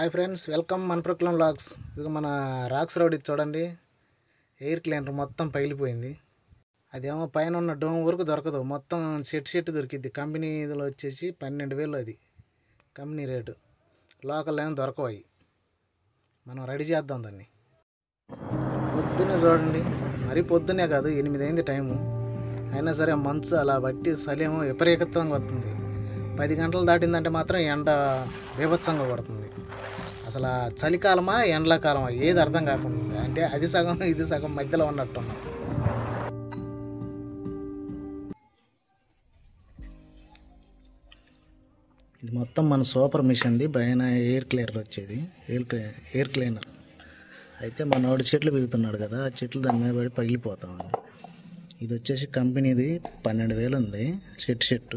Hi friends, welcome మన ప్రకృలం vlogs. ఇది మన రాక్స్ రోడ్. ఇది చూడండి, ఎయిర్ క్లీనర్ మొత్తం పగిలిపోయింది. అదేమో పైన ఉన్న డోమ్ వరకు దొరకదు, మొత్తం సెట్ దొరికిద్ది. కంపెనీ ఇదిలో వచ్చేసి 12,000 అది కంపెనీ రేటు. లోకల్ ఏమో దొరకవు అవి. మనం రెడీ చేద్దాం దాన్ని. పొద్దున్నే చూడండి, మరీ పొద్దున్నే కాదు, 8 అయింది టైము. అయినా సరే మంచు అలా బట్టి చలేమో విపరీతంగా వస్తుంది. 10 గంటలు దాటిందంటే మాత్రం ఎండ బీభత్సంగా పడుతుంది. అసలు చలికాలమా ఎండాకాలమా ఏది అర్థం కాకుండా, అంటే అది సగం ఇది సగం మధ్యలో ఉన్నట్టున్నాం. ఇది మొత్తం మన సూపర్ మిషన్ది పైన ఎయిర్ క్లీనర్ వచ్చేది. ఎయిర్ క్లీనర్ అయితే మనోడు చెట్లు పెరుగుతున్నాడు కదా, ఆ చెట్లు దాని మీద పడి పగిలిపోతా ఉంది. ఇది వచ్చేసి కంపెనీది 12,000 ఉంది షెట్.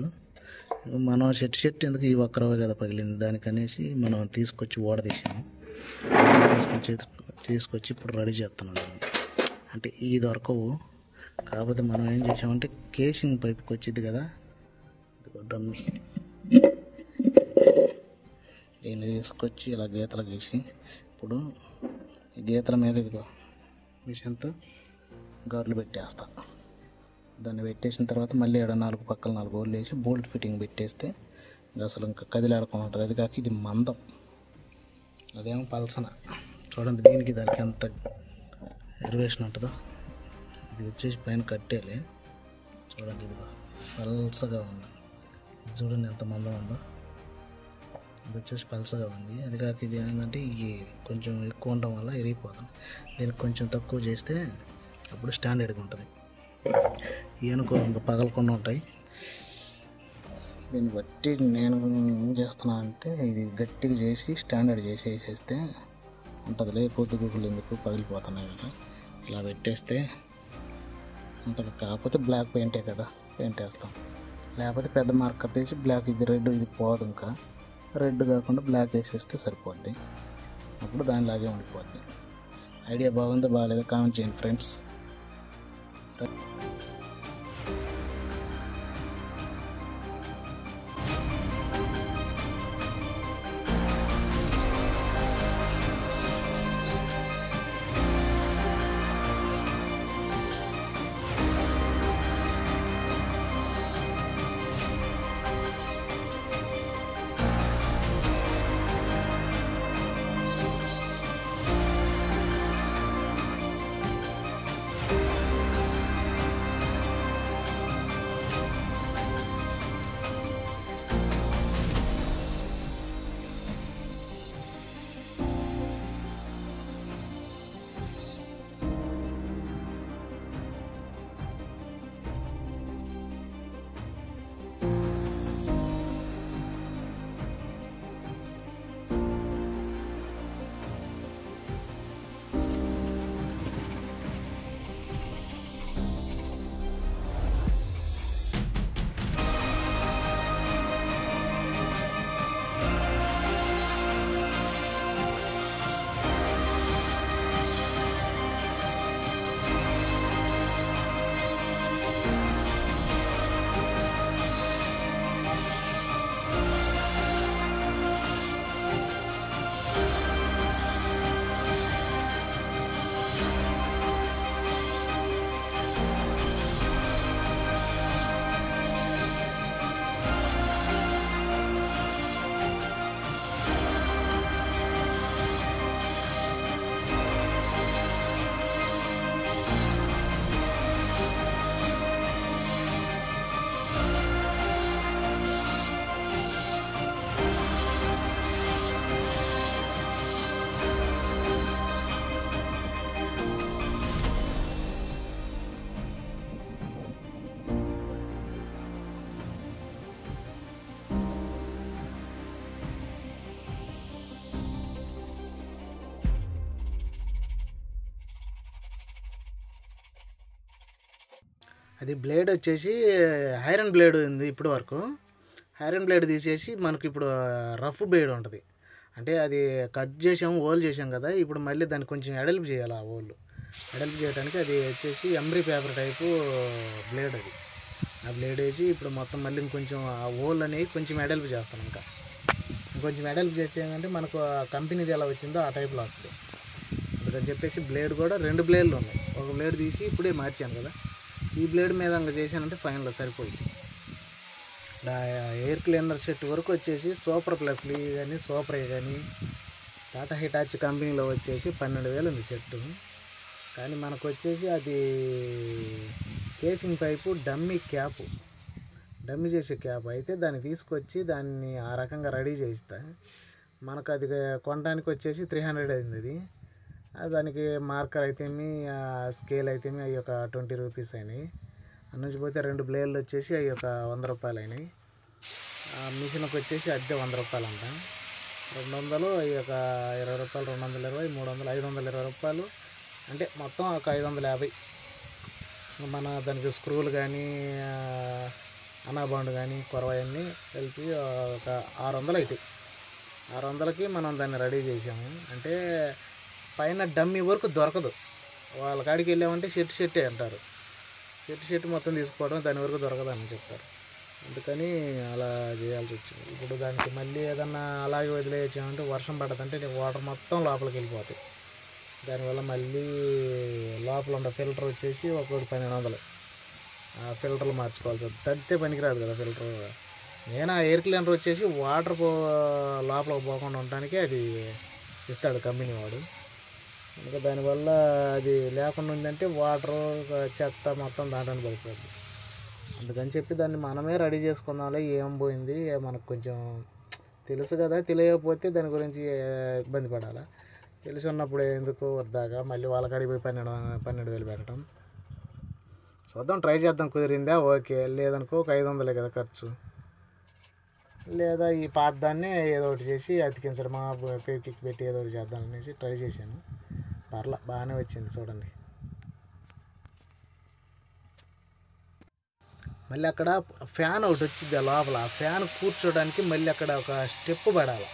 మనం షెట్ ఎందుకు, ఈ ఒక్కరవే కదా పగిలింది, దానికనేసి మనం తీసుకొచ్చి ఓడదీసాము. తీసుకొచ్చి ఇప్పుడు రెడీ చేస్తున్నాం. అంటే ఈ దొరకవు, కాకపోతే మనం ఏం చేసామంటే కేసింగ్ పైపుకి వచ్చింది కదా, ఇదిగో డమ్మి, దీన్ని తీసుకొచ్చి ఇలా గీతలు గీసి ఇప్పుడు ఈ గీతల మీద ఇదిగో మిషన్తో గార్లు పెట్టేస్తా. దాన్ని పెట్టేసిన తర్వాత మళ్ళీ 4 పక్కల 4 హోల్లు వేసి బోల్ట్ ఫిట్టింగ్ పెట్టేస్తే అసలు ఇంకా కదిలాడుకొని ఉంటుంది. అది కాక ఇది మందం, అదేమో పల్సన. చూడండి దీనికి దానికి ఎంత ఎరివేషన్ ఉంటుందో. ఇది వచ్చేసి పైన కట్టేలే, చూడండి ఇది పల్సగా ఉంది. ఇది చూడండి ఎంత మందం ఉందో. ఇది వచ్చేసి పల్సగా ఉంది. అది కాక ఇది ఏంటంటే ఈ కొంచెం ఎక్కువ ఉండడం వల్ల ఇరిగిపోతాం. దీనికి కొంచెం తక్కువ చేస్తే అప్పుడు స్టాండర్డ్గా ఉంటుంది. ఏనుకో ఇంకా పగలకుండా ఉంటాయి. దీన్ని బట్టి నేను ఏం చేస్తున్నా అంటే ఇది గట్టిగా చేసి స్టాండర్డ్ చేసి వేసేస్తే ఉంటుంది. లేకపోతే గుగ్గులు ఎందుకు పగిలిపోతున్నాయి కదా, ఇలా పెట్టేస్తే అంతగా. కాకపోతే బ్లాక్ పెయింటే కదా, పెయింట్ వేస్తాం. లేకపోతే పెద్ద మార్కర్ తీసి బ్లాక్, ఇది రెడ్, ఇది పోదు. ఇంకా రెడ్ కాకుండా బ్లాక్ వేసేస్తే సరిపోద్ది. అప్పుడు దానిలాగే ఉండిపోద్ది. ఐడియా బాగుందో బాగాలేదో కామెంట్ చేయండి ఫ్రెండ్స్. అది బ్లేడ్ వచ్చేసి ఐరన్ బ్లేడ్ ఉంది. ఇప్పుడు వరకు ఐరన్ బ్లేడ్ తీసేసి మనకి ఇప్పుడు రఫ్ బ్లేడ్ ఉంటుంది. అంటే అది కట్ చేసాము, హోల్ చేసాం కదా, ఇప్పుడు మళ్ళీ దాన్ని కొంచెం ఎడల్పు చేయాలి. ఆ హోల్ ఎడల్పు చేయడానికి అది వచ్చేసి ఎంబ్రీ పేపర్ టైపు బ్లేడ్. అది ఆ బ్లేడ్ వేసి ఇప్పుడు మొత్తం మళ్ళీ ఇంకొంచెం ఆ హోల్ అనేవి కొంచెం ఎడల్పు చేస్తాం. ఇంకా ఇంకొంచెం వెడల్పు చేస్తే ఏంటంటే మనకు ఆ కంపెనీది ఎలా వచ్చిందో ఆ టైప్లో వస్తుంది. అందుకని చెప్పేసి బ్లేడ్ కూడా 2 బ్లేడ్లు ఉన్నాయి. ఒక బ్లేడ్ తీసి ఇప్పుడే మార్చాను కదా, ఈ బ్లేడ్ మీద ఇంకా చేశానంటే ఫైనల్లో సరిపోయింది. ఎయిర్ క్లీనర్ సెట్ వరకు వచ్చేసి సూపర్ ప్లస్లు కానీ సూపర్ కానీ టాటా హిటాచి కంపెనీలో వచ్చేసి 12,000 ఉంది సెట్టు. కానీ మనకు వచ్చేసి అది కేసింగ్ పైపు డమ్మీ చేసే క్యాప్ అయితే దాన్ని తీసుకొచ్చి దాన్ని ఆ రకంగా రెడీ చేయిస్తా. మనకు అది కొనడానికి వచ్చేసి 300 అయింది. అది దానికి మార్కర్ అయితేమి స్కేల్ అయితేమి అవి ఒక 20 రూపీస్ అయినాయి. నుంచి పోతే 2 బ్లేడ్లు వచ్చేసి అవి ఒక 100 రూపాయలు అయినాయి. మిషన్కి వచ్చేసి అద్దె 100 రూపాయలు అంట. 200 అవి ఒక 20 రూపాయలు, 220, 300, 520 రూపాయలు అంటే మొత్తం ఒక 550. మన దానికి స్క్రూలు కానీ అనాబాండ్ కానీ కొరవన్నీ కలిపి ఒక 600 అవుతాయి. 600కి మనం దాన్ని రెడీ చేసాము. అంటే పైన డమ్మీ వరకు దొరకదు. వాళ్ళ కాడికి వెళ్ళామంటే షెట్టే అంటారు. షెట్ మొత్తం తీసుకోవడం దాని వరకు దొరకదు అని చెప్తారు. అందుకని అలా చేయాల్సి వచ్చింది. ఇప్పుడు దానికి మళ్ళీ ఏదన్నా అలాగే వదిలేసామంటే వర్షం పడదంటే వాటర్ మొత్తం లోపలికి వెళ్ళిపోతాయి. దానివల్ల మళ్ళీ లోపల ఉన్న ఫిల్టర్ వచ్చేసి ఒక్కొక్కటి 1200. ఆ ఫిల్టర్లు మార్చుకోవాల్సి వస్తుంది. తడితే పనికిరాదు కదా ఫిల్టర్. నేను ఆ ఎయిర్ క్లీనర్ వచ్చేసి వాటర్ లోపలికి పోకుండా ఉండటానికి అది ఇస్తాడు కంపెనీ వాడు. ఇంకా దానివల్ల అది లేకుండా ఉందంటే వాటర్ చెత్త మొత్తం దాంట్లో పడిపోతుంది. అందుకని చెప్పి దాన్ని మనమే రెడీ చేసుకుందాంలే, ఏం పోయింది మనకు కొంచెం తెలుసు కదా, తెలియకపోతే దాని గురించి ఇబ్బంది పడాలా. తెలిసి ఉన్నప్పుడు ఎందుకు వద్దాగా మళ్ళీ వాళ్ళ కాడికి పోయి 12,000 పెట్టడం. చూద్దాం, ట్రై చేద్దాం. కుదిరిందా ఓకే, లేదనుకో ఒక 500 కదా ఖర్చు. లేదా ఈ పాత దాన్ని ఏదో ఒకటి చేసి అతికించడం, పేకిక్ పెట్టి ఏదో ఒకటి చేద్దాం అనేసి ట్రై చేశాను. బాగానే వచ్చింది చూడండి. మళ్ళీ అక్కడ ఫ్యాన్ ఒకటి వచ్చింది లోపల. ఆ ఫ్యాన్ కూర్చోడానికి మళ్ళీ అక్కడ ఒక స్టెప్ పడాలి.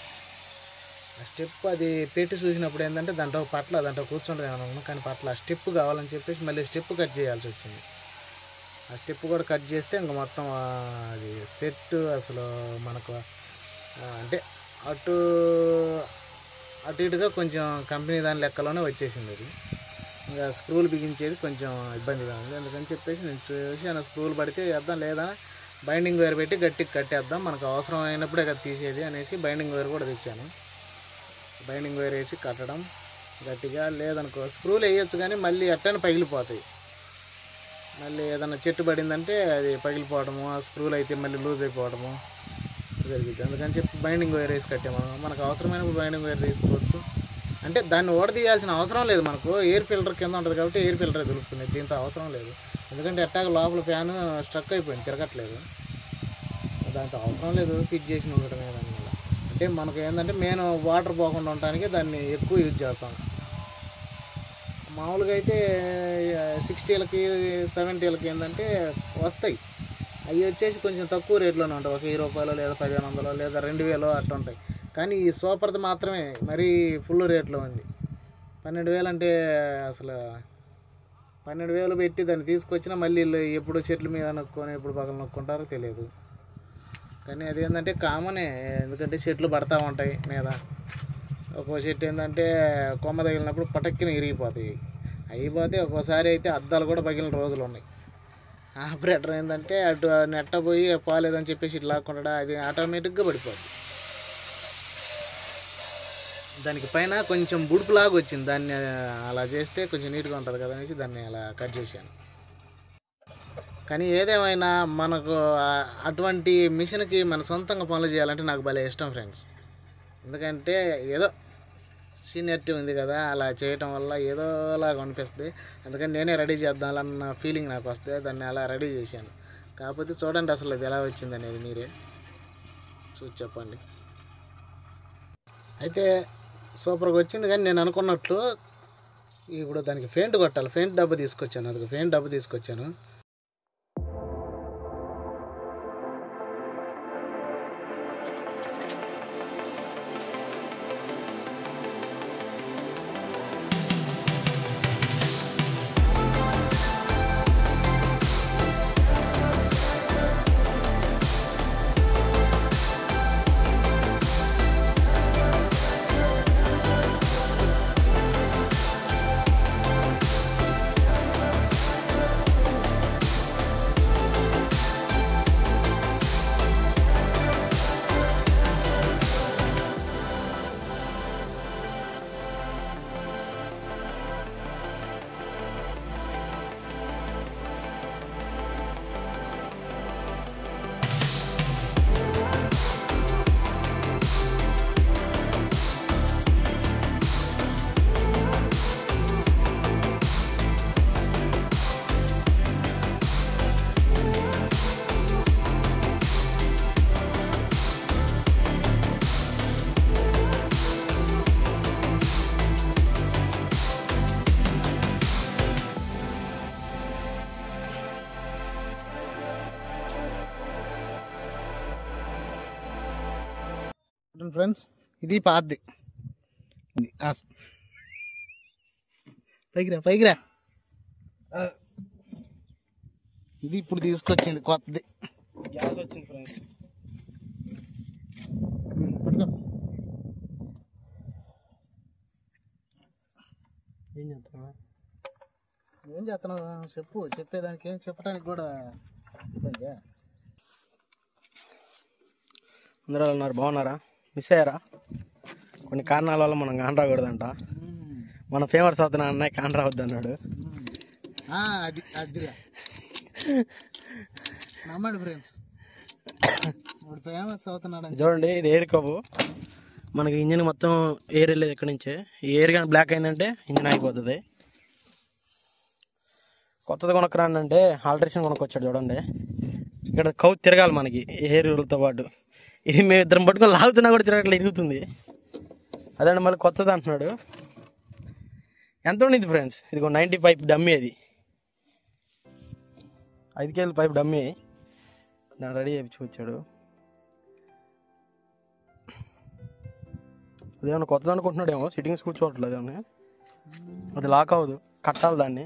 ఆ స్టెప్ అది పెట్టి చూసినప్పుడు ఏంటంటే దాంట్లో కూర్చుంటుంది అనుకున్నాను. కానీ ఆ స్టెప్ కావాలని చెప్పేసి మళ్ళీ స్టెప్ కట్ చేయాల్సి వచ్చింది. ఆ స్టెప్ కూడా కట్ చేస్తే ఇంకా మొత్తం అది సెట్ అసలు మనకు అంటే అటు ఇటుగా కొంచెం కంపెనీ దాని లెక్కలోనే వచ్చేసింది. అది ఇంకా స్క్రూలు బిగించేది కొంచెం ఇబ్బందిగా ఉంది. అందుకని చెప్పేసి నేను చూసాను, స్క్రూలు పడితే వేద్దాం, లేదా బైండింగ్ వైర్ పెట్టి గట్టిగా కట్టేద్దాం, మనకు అవసరం అయినప్పుడే కదా తీసేది అనేసి బైండింగ్ వైర్ కూడా తెచ్చాను. బైండింగ్ వైర్ వేసి కట్టడం గట్టిగా. లేదనుకో స్క్రూలు వేయచ్చు కానీ మళ్ళీ అట్టని పగిలిపోతాయి. మళ్ళీ ఏదైనా చెట్టు పడిందంటే అది పగిలిపోవడము, ఆ స్క్రూలు అయితే మళ్ళీ లూజ్ అయిపోవడము జరిగింది. అందుకని చెప్పి బైండింగ్ వైర్ వేసి కట్టాము. మనకు అవసరమైనప్పుడు బైండింగ్ వైర్ తీసుకోవచ్చు. అంటే దాన్ని ఓడదీయాల్సిన అవసరం లేదు. మనకు ఎయిర్ ఫిల్టర్ కింద ఉంటుంది కాబట్టి ఎయిర్ ఫిల్టర్ దొరుకుతుంది. దీంతో అవసరం లేదు. ఎందుకంటే ఎట్టాగ లోపల ఫ్యాన్ స్ట్రక్ అయిపోయింది, తిరగట్లేదు. దాంతో అవసరం లేదు, ఫిట్ చేసి ఉండటమే దానివల్ల. అంటే మనకు ఏంటంటే మెయిన్ వాటర్ పోకుండా ఉండటానికి దాన్ని ఎక్కువ యూజ్ చేస్తాం. మామూలుగా అయితే 60లకి 70లకి ఏంటంటే వస్తాయి. అవి వచ్చేసి కొంచెం తక్కువ రేట్లోనే ఉంటాయి. ఒక 1000 రూపాయలు లేదా 1500 లేదా 2000 అట్లా ఉంటాయి. కానీ ఈ సూపర్ది మాత్రమే మరీ ఫుల్ రేట్లో ఉంది. 12,000 అంటే అసలు 12,000 పెట్టి దాన్ని తీసుకొచ్చినా మళ్ళీ ఎప్పుడు చెట్ల మీద నొక్కొని ఎప్పుడు పక్కన నొక్కుంటారో తెలియదు. కానీ అదేంటంటే కామనే, ఎందుకంటే చెట్లు పడతా ఉంటాయి మీద. ఒక్కో చెట్టు ఏంటంటే కొమ్మ తగిలినప్పుడు పటక్కిన ఇరిగిపోతాయి. అయిపోతే ఒక్కోసారి అయితే అద్దాలు కూడా పగిలిన రోజులు ఉన్నాయి. ఆపరేటర్ ఏంటంటే అటు నెట్ట పోయి పోలేదని చెప్పేసి ఇట్లా లాక్కుంటాడా, అది ఆటోమేటిక్గా పడిపోద్ది. దానికి పైన కొంచెం బుడుపులాగా వచ్చింది. దాన్ని అలా చేస్తే కొంచెం నీట్గా ఉంటుంది కదా అనేసి దాన్ని అలా కట్ చేశాను. కానీ ఏదేమైనా మనకు అటువంటి మిషన్కి మన సొంతంగా పనులు చేయాలంటే నాకు భలే ఇష్టం ఫ్రెండ్స్. ఎందుకంటే ఏదో సీనియర్టీ ఉంది కదా, అలా చేయటం వల్ల ఏదోలాగా అనిపిస్తుంది. అందుకని నేనే రెడీ చేద్దామన్న ఫీలింగ్ నాకు వస్తే దాన్ని అలా రెడీ చేశాను. కాకపోతే చూడండి అసలు అది ఎలా వచ్చింది అనేది మీరే చూసి చెప్పండి. అయితే సూపర్గా వచ్చింది. కానీ నేను అనుకున్నట్లు ఇప్పుడు దానికి పెయింట్ కొట్టాలి. పెయింట్ డబ్బా తీసుకొచ్చాను. చూడండి ఫ్రెండ్స్, ఇది పాతది. పైకిరా. ఇది ఇప్పుడు తీసుకొచ్చింది కొత్తది. గ్యాస్ వచ్చింది ఫ్రెండ్స్. పట్టుకో. ఏం చేస్తున్నావు చెప్పేదానికి ఏం చెప్పడానికి కూడా ఇబ్బంది. అందరూ ఉన్నారు, బాగున్నారా? మిస్ అయ్యారా? కొన్ని కారణాల వల్ల మనం కాన్ రాకూడదంట. మన ఫేమస్ అవుతున్నా అన్నయ్య కాన్ రావద్దు అన్నాడు. అది నమ్మండి ఫ్రెండ్స్, ఫేమస్ అవుతున్నాడు. చూడండి, ఇది ఎయిర్ కబు. మనకి ఇంజిన్ మొత్తం ఎయిర్ వెళ్ళేది ఎక్కడి నుంచే. ఈ ఎయిర్ కానీ బ్లాక్ అయిందంటే ఇంజిన్ ఆగిపోతుంది. కొత్తది కొనుక్కరాండి, ఆల్టరేషన్ కొనుక్కొచ్చాడు. చూడండి, ఇక్కడ కౌ తిరగాలి మనకి ఎయిర్తో పాటు. ఇది మేము ఇద్దరం పట్టుకొని లాగుతున్నా కూడా తిరగట్లా, ఇరుగుతుంది. అదండి మళ్ళీ కొత్తది అంటున్నాడు. ఎంత ఉండింది ఫ్రెండ్స్? ఇది 90 పైప్ డమ్మీ. అది 5 కేజీల పైప్ డమ్మీ. దాన్ని రెడీ చేయించుకొచ్చాడు. అదేమన్నా కొత్తది అనుకుంటున్నాడేమో, సిట్టింగ్స్ కూర్చోవట్లేదు ఏమన్నా. అది లాక్ అవ్వదు, కట్టాలి దాన్ని.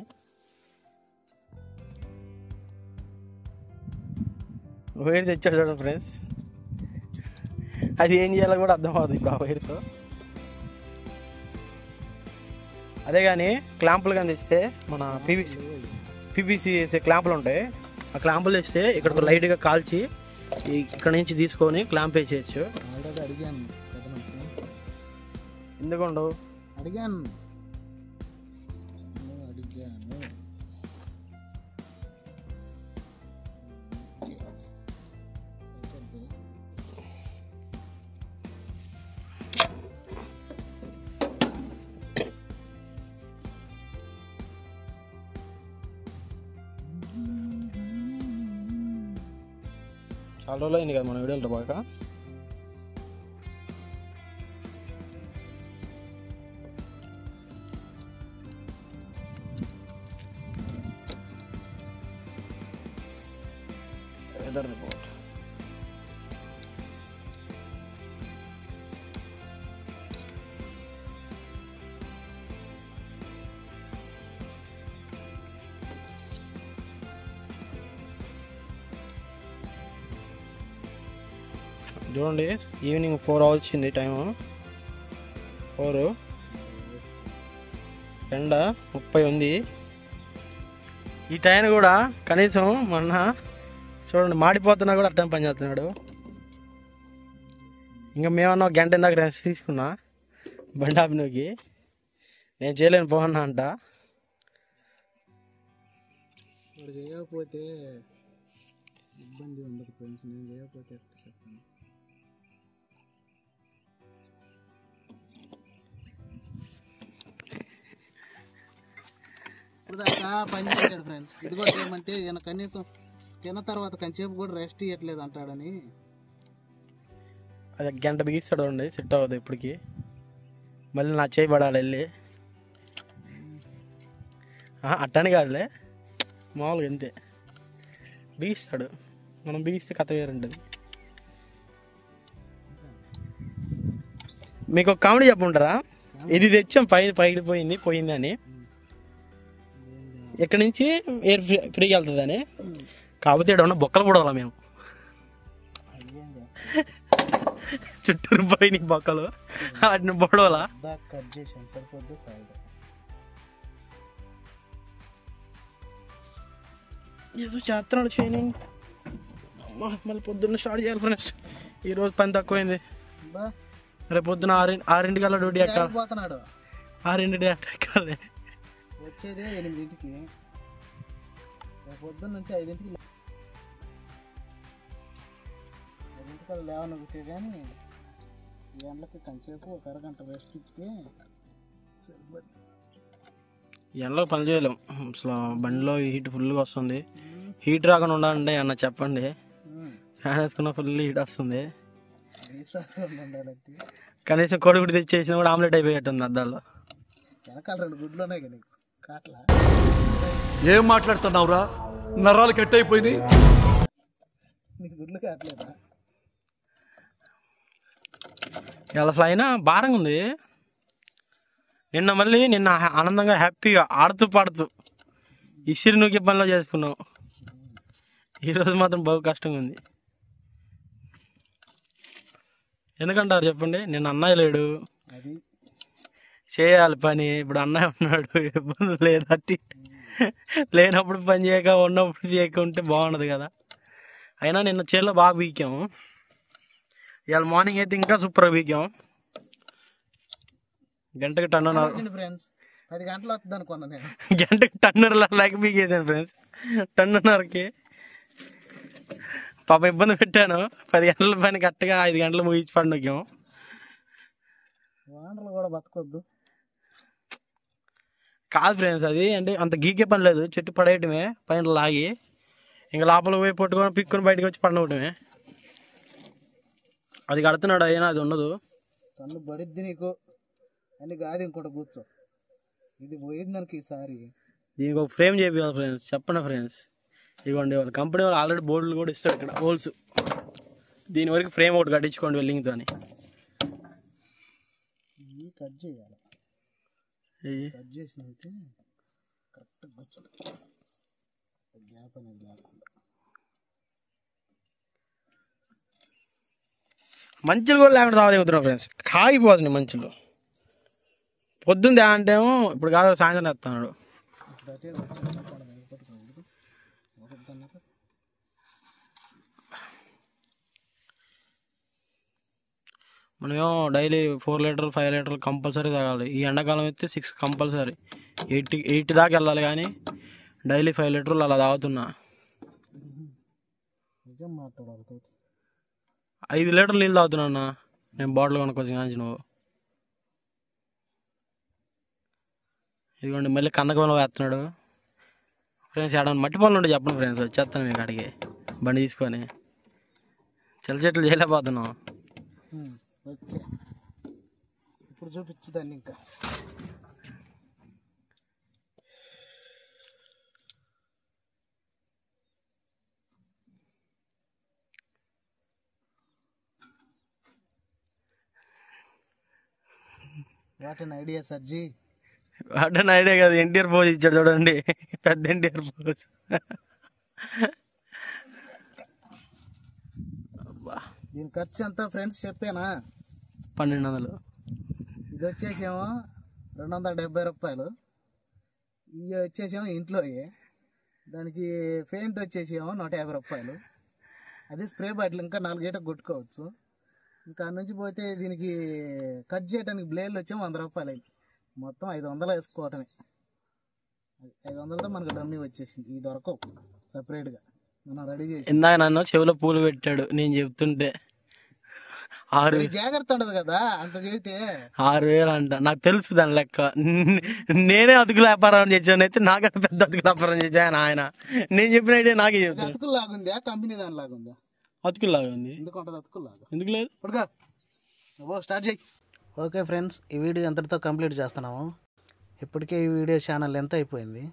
వైర్ తెచ్చాడు చూడండి ఫ్రెండ్స్. అది ఏం చేయాలో కూడా అర్థం అవ్వదు ఇప్పుడు ఆ వైర్తో. అదే కానీ క్లాంపులు కానీ తెస్తే, మన పీవీసీ వేసే క్లాంపులు ఉంటాయి, ఆ క్లాంపులు వేస్తే ఇక్కడ లైట్గా కాల్చి ఇక్కడ నుంచి తీసుకొని క్లాంప్ వేసేయచ్చు. అడిగాను, ఎందుకుండవు? అడిగాను. చాలా రోజులు అయింది కదా మన వీడియోలో బాగా. Weather report. చూడండి, ఈవినింగ్ 4 వచ్చింది టైము. 4, ఎండ 30 ఉంది. ఈ టైం కూడా కనీసం మొన్న చూడండి మాడిపోతున్నా కూడా అట్టం పని చేస్తున్నాడు. ఇంకా మేమన్నా గంట ఇందాక రెస్ట్ తీసుకున్నా బండి ఆపినకి. నేను చేయలేను పోవన్నా అంట. చేయకపోతే ఇబ్బంది ఉండదు ఫ్రెండ్స్. నేను చేయకపోతే ఎట్లా చెప్పండి. ఇప్పుడు దాకా పని చేశాడు ఫ్రెండ్స్. ఇది కూడా ఏమంటే ఈయన కనీసం తిన్న తర్వాత కొంచెంసేపు కూడా రెస్ట్ ఇవ్వట్లేదు అంటాడని. అది గంట బిగిస్తాడు అండి, సెట్ అవ్వదు ఇప్పటికి. మళ్ళీ నా చేయి పడాలి వెళ్ళి. అట్టని కాదులే, మామూలుగా అంతే బిగిస్తాడు. మనం బిగిస్తే కథ వేరుంటుంది. మీకు ఒక కామెడీ చెప్పుంటారా? ఇది తెచ్చాం పోయింది అని. ఎక్కడి నుంచి ఎయిర్ ఫ్రీగా వెళ్తుందని. కాకపోతే ఇక్కడ ఉన్న బొక్కలు పడవాలా మేము. చుట్టూరు పోయి బొక్కలు వాటిని పడవాలా. ఏదో చేస్తున్నాడు చేయని. మళ్ళీ పొద్దున్న స్టార్ట్ చేయాలి ఫ్రెండ్స్. ఈరోజు పని తక్కువైంది. రేపు పొద్దున 6 డ్యూటీ ఎక్కాలి. 6 ఎక్కాలి. వచ్చేదే 8కి, పొద్దున్న నుంచి 5కి లేవని ఒకటే. కానీ ఈ ఎండలకి కొంచెంసేపు ఒక అరగంట రెస్ట్ ఇస్తే ఎండలో పని చేయలేం అసలు. బండిలో హీట్ ఫుల్గా వస్తుంది. హీట్ రాకుండా ఉండాలంటే అన్న చెప్పండి. ఫ్యాన్ వేసుకున్న ఫుల్ హీట్ వస్తుంది. కనీసం కోడిగుడ్డు తెచ్చేసినా కూడా ఆమ్లెట్ అయిపోయేట్టుంది అద్దాల్లో. వెనకాల 2 గుడ్లు ఉన్నాయి కదా కాట్లా. ఏం మాట్లాడుతున్నావురా? నరాలు కట్ అయిపోయినాయి. నీకు గుడ్లు కావట్లేదా? ఇవాళ అసలు అయినా భారంగా ఉంది. నిన్న ఆనందంగా హ్యాపీగా ఆడుతూ పాడుతూ ఇసిరి నూకే పనిలో చేసుకున్నాం. ఈరోజు మాత్రం బాగా కష్టంగా ఉంది. ఎందుకంటారు చెప్పండి, నిన్న అన్నయ్య లేడు, అది చేయాలి పని. ఇప్పుడు అన్నయ్య ఉన్నాడు, ఇబ్బంది లేదు. అట్టి లేనప్పుడు పని చేయక ఉన్నప్పుడు చేయక ఉంటే బాగుండదు కదా. అయినా నిన్న చేలో బాగా బీకాము. ఇవాళ మార్నింగ్ అయితే ఇంకా సూపర్గా బీకాం. గంటకి టన్నున్నర ఫ్రెండ్స్ 10 గంటలు వస్తుంది అనుకున్నా నేను. గంటకి టన్నున్నర లేక బీకేసాను ఫ్రెండ్స్. టన్నున్నరకి పాప ఇబ్బంది పెట్టాను. 10 గంటల పని కరెక్ట్గా 5 గంటలు ముగించి పండుగం. వానలు కూడా బతకొద్దు కాదు ఫ్రెండ్స్, అది అంటే అంత గీకే పని లేదు. చెట్టు పడేయటమే, పైన లాగి ఇంకా లోపల పోయి పట్టుకొని పిక్కుని బయటకు వచ్చి పండుగటమే. అది కడుతున్నాడు, అయినా అది ఉండదు. కన్ను పడిద్ది నీకు అని కాదు, ఇంకోటి కూర్చో. ఇది పోయింది మనకి ఈసారి. దీనికి ఒక ఫ్రేమ్ చేయాలి ఫ్రెండ్స్. చెప్పండి ఫ్రెండ్స్, ఇవ్వండి వాళ్ళ కంపెనీ వాళ్ళు ఆల్రెడీ బోర్డులు కూడా ఇస్తారు ఇక్కడ, హోల్స్. దీని వరకు ఫ్రేమ్ ఒకటి కట్టించుకోండి వెల్లింగ్తో అని. కట్ చేయాలి. కట్ చేసిన అయితే కరెక్ట్గా కూర్చోండి, గ్యాప్ అనేది లేకుండా. మంచులు కూడా లేకుండా తాగుతున్నాం ఫ్రెండ్స్, కాగిపోతుంది మంచులు. పొద్దున్న అంటేమో ఇప్పుడు కాదు సాయంత్రం ఎత్తున్నాడు. మనమేమో డైలీ 4 లీటర్లు 5 లీటర్లు కంపల్సరీ తాగాలి. ఈ ఎండాకాలం అయితే 6 కంపల్సరీ, 8 దాకా వెళ్ళాలి. కానీ డైలీ 5 లీటర్లు అలా తాగుతున్నా. 5 లీటర్లు నీళ్ళు తాగుతున్నా అన్న నేను, బాటిల్ కొనుక్కొచ్చి కాంచి. నువ్వు ఇదిగోండి మళ్ళీ కందకంలో వేస్తున్నాడు ఫ్రెండ్స్. ఏడన్నా మట్టి పనులు ఉంటే చెప్పండి ఫ్రెండ్స్, వచ్చేస్తాను మీకు అడిగి బండి తీసుకొని. చిల్ల చెట్లు చేయలేకపోతున్నాం. ఓకే, ఇప్పుడు చూపించుదాన్ని ఇంకా. What an idea సర్జీ. What an idea కాదు, ఎన్టీఆర్ పోజ్ ఇచ్చాడు చూడండి, పెద్ద ఎన్టీఆర్ పోజ్. దీని ఖర్చు ఎంత ఫ్రెండ్స్ చెప్పానా? 1200. ఇది వచ్చేసేమో 270 రూపాయలు. ఇవి వచ్చేసేమో ఇంట్లో, దానికి పెయింట్ వచ్చేసేమో 150 రూపాయలు. అది స్ప్రే బాటిల్ ఇంకా 4 గంటలకు కొట్టుకోవచ్చు. ఇంకా నుంచి పోతే దీనికి కట్ చేయడానికి బ్లేడ్లు వచ్చేమో 100 రూపాయలు అయింది. మొత్తం 500 వేసుకోవటమే. 500తో మనకు డమ్మీ వచ్చేసింది. ఇది దొరకవు సపరేట్గా, మనం రెడీ చేసి. ఇందాక నన్ను చెవిలో పూలు పెట్టాడు నేను చెప్తుంటే. 6 జాగ్రత్త ఉండదు కదా అంత చేస్తే. 6000 అంట. నాకు తెలుసు దాని లెక్క. నేనే అతుకుల వ్యాపారం చేశాను, అయితే నాకంటే పెద్ద అతుకుల వ్యాపారం చేశాను ఆయన. నేను చెప్పిన ఐడియా నాకే చెప్తాను. అతుకులు లాగుందా, కంపెనీ దాని లాగుందా? అతుకులు లాగా ఉంది. ఎందుకు ఉంటుంది అతుకులు లాగా? ఎందుకు లేదు? ఇప్పుడు స్టార్ట్ చేయి. ఓకే ఫ్రెండ్స్, ఈ వీడియో ఎంతటితో కంప్లీట్ చేస్తున్నాము. ఇప్పటికే ఈ వీడియో ఛానల్ ఎంత అయిపోయింది.